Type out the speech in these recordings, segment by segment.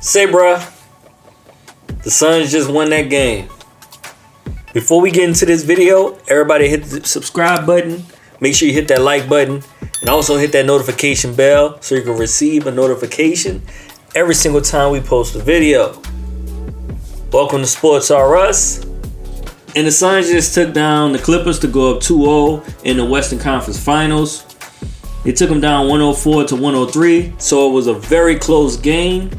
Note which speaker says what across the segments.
Speaker 1: Say, bruh, the Suns just won that game. Before we get into this video, everybody hit the subscribe button. Make sure you hit that like button. And also hit that notification bell so you can receive a notification every single time we post a video. Welcome to Sports R Us. And the Suns just took down the Clippers to go up 2-0 in the Western Conference Finals. They took them down 104-103, so it was a very close game.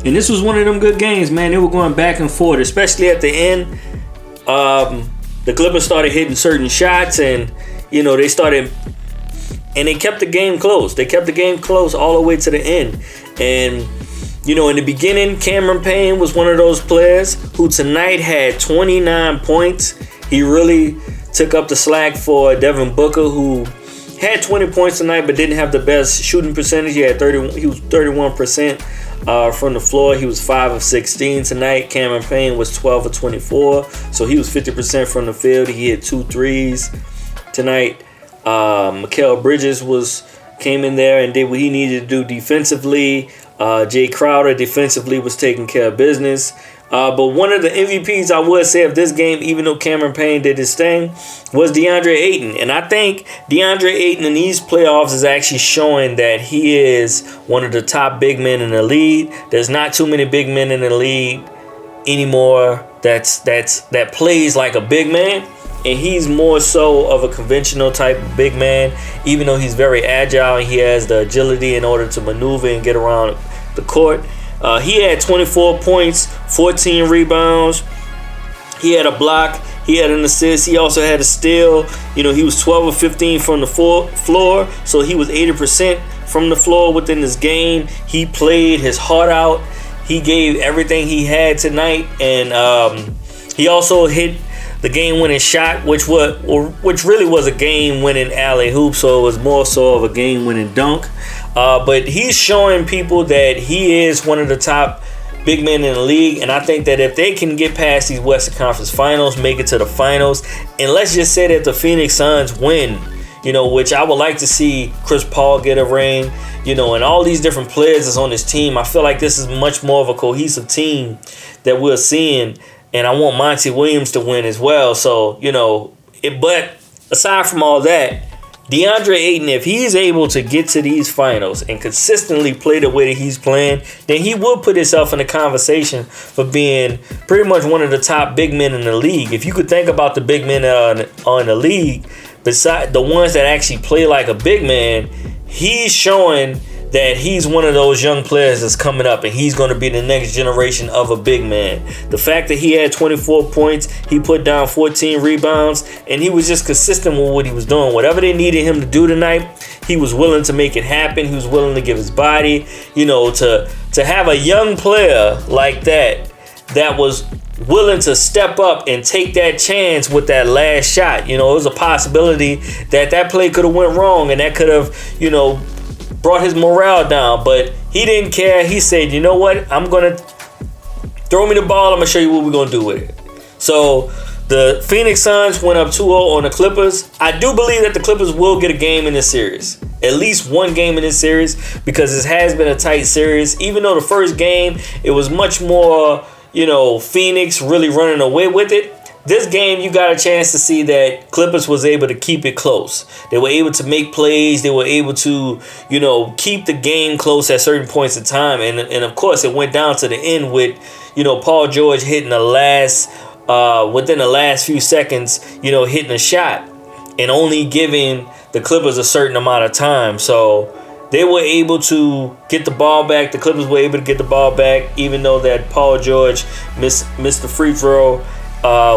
Speaker 1: And this was one of them good games, man. They were going back and forth, especially at the end. The Clippers started hitting certain shots, and they started, and they kept the game close. They kept the game close all the way to the end. And in the beginning, Cameron Payne was one of those players who tonight had 29 points. He really took up the slack for Devin Booker, who had 20 points tonight, but didn't have the best shooting percentage. He was 31% from the floor. He was 5 of 16 tonight. Cameron Payne was 12 of 24, so he was 50% from the field. He hit 2 threes tonight. Mikal Bridges came in there and did what he needed to do defensively. Jay Crowder defensively was taking care of business. But one of the MVPs I would say of this game, even though Cameron Payne did his thing, was DeAndre Ayton. And I think DeAndre Ayton in these playoffs is actually showing that he is one of the top big men in the league. There's not too many big men in the league anymore that plays like a big man. And he's more so of a conventional type of big man, even though he's very agile and he has the agility in order to maneuver and get around the court. He had 24 points, 14 rebounds. He had a block. He had an assist. He also had a steal. He was 12 of 15 from the floor, so he was 80% from the floor within this game. He played his heart out. He gave everything he had tonight, and he also hit the game-winning shot, which really was a game-winning alley-hoop, so it was more so of a game-winning dunk. But he's showing people that he is one of the top big men in the league, and I think that if they can get past these Western Conference Finals, make it to the finals, and let's just say that the Phoenix Suns win, which I would like to see Chris Paul get a ring, and all these different players that's on this team. I feel like this is much more of a cohesive team that we're seeing. And I want Monty Williams to win as well. So, but aside from all that, DeAndre Ayton, if he's able to get to these finals and consistently play the way that he's playing, then he will put himself in the conversation for being pretty much one of the top big men in the league. If you could think about the big men on the league, beside the ones that actually play like a big man, he's showing that he's one of those young players that's coming up, and he's going to be the next generation of a big man. The fact that he had 24 points, he put down 14 rebounds, and he was just consistent with what he was doing. Whatever they needed him to do tonight, he was willing to make it happen. He was willing to give his body, to have a young player like that was willing to step up and take that chance with that last shot. It was a possibility that play could have went wrong, and that could have, brought his morale down, but he didn't care. He said, you know what? I'm going to throw me the ball. I'm going to show you what we're going to do with it. So the Phoenix Suns went up 2-0 on the Clippers. I do believe that the Clippers will get a game in this series. At least one game in this series, because this has been a tight series. Even though the first game, it was much more, Phoenix really running away with it. This game, you got a chance to see that Clippers was able to keep it close. They were able to make plays. They were able to, keep the game close at certain points in time. And of course, it went down to the end with, Paul George hitting the last, within the last few seconds, hitting a shot and only giving the Clippers a certain amount of time. So they were able to get the ball back. The Clippers were able to get the ball back, even though that Paul George missed the free throw.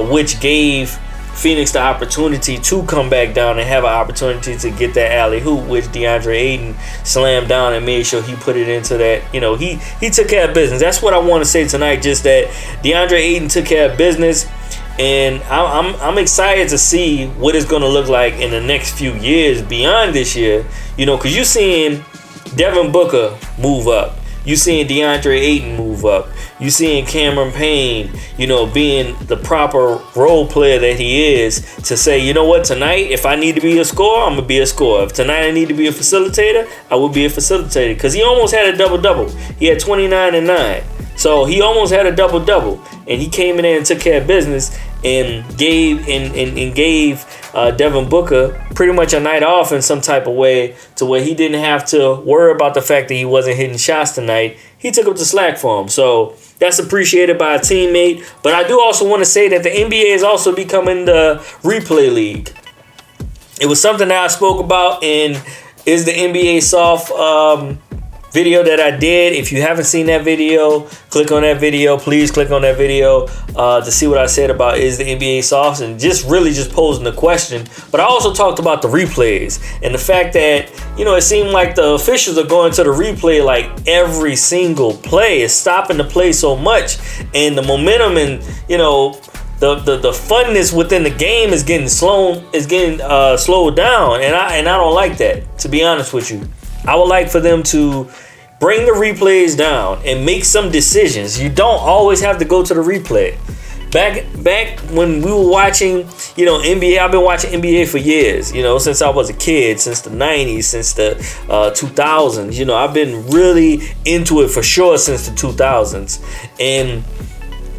Speaker 1: Which gave Phoenix the opportunity to come back down and have an opportunity to get that alley hoop, which DeAndre Ayton slammed down and made sure he put it into that. He took care of business. That's what I want to say tonight. Just that DeAndre Ayton took care of business, and I'm excited to see what it's going to look like in the next few years beyond this year. Because you're seeing Devin Booker move up. You seeing DeAndre Ayton move up. You seeing Cameron Payne, being the proper role player that he is to say, you know what, tonight, if I need to be a scorer, I'm going to be a scorer. If tonight I need to be a facilitator, I will be a facilitator. Because he almost had a double-double. He had 29 and 9. So he almost had a double-double. And he came in there and took care of business and gave Devin Booker pretty much a night off in some type of way to where he didn't have to worry about the fact that he wasn't hitting shots tonight. He took up the slack for him. So that's appreciated by a teammate. But I do also want to say that the NBA is also becoming the replay league. It was something that I spoke about in Is the NBA Soft video that I did. If you haven't seen that video, click on that video. Please click on that video to see what I said about Is the NBA Soft, and just posing the question. But I also talked about the replays and the fact that, it seemed like the officials are going to the replay like every single play. It's stopping the play so much, and the momentum and, the funness within the game is getting slowed down, and I don't like that, to be honest with you. I would like for them to bring the replays down and make some decisions. You don't always have to go to the replay. Back when we were watching, NBA, I've been watching NBA for years, since I was a kid, since the 90s, since the 2000s. I've been really into it for sure since the 2000s. And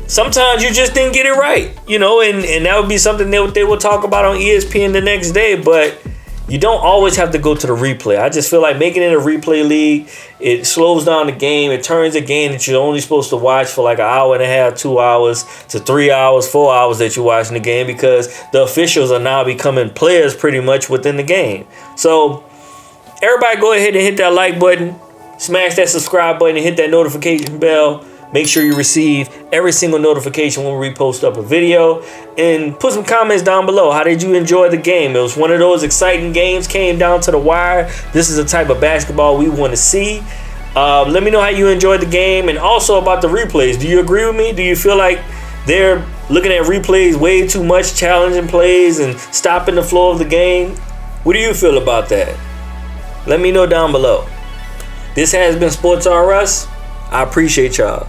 Speaker 1: sometimes you just didn't get it right, and that would be something that they would talk about on ESPN the next day, but you don't always have to go to the replay. I just feel like making it a replay league, it slows down the game. It turns a game that you're only supposed to watch for like an hour and a half, 2 hours to 3 hours, 4 hours that you're watching the game, because the officials are now becoming players pretty much within the game. So everybody go ahead and hit that like button, smash that subscribe button, and hit that notification bell. Make sure you receive every single notification when we post up a video. And put some comments down below. How did you enjoy the game? It was one of those exciting games, came down to the wire. This is the type of basketball we want to see. Let me know how you enjoyed the game. And also about the replays. Do you agree with me? Do you feel like they're looking at replays way too much, challenging plays and stopping the flow of the game? What do you feel about that? Let me know down below. This has been Sports R Us. I appreciate y'all.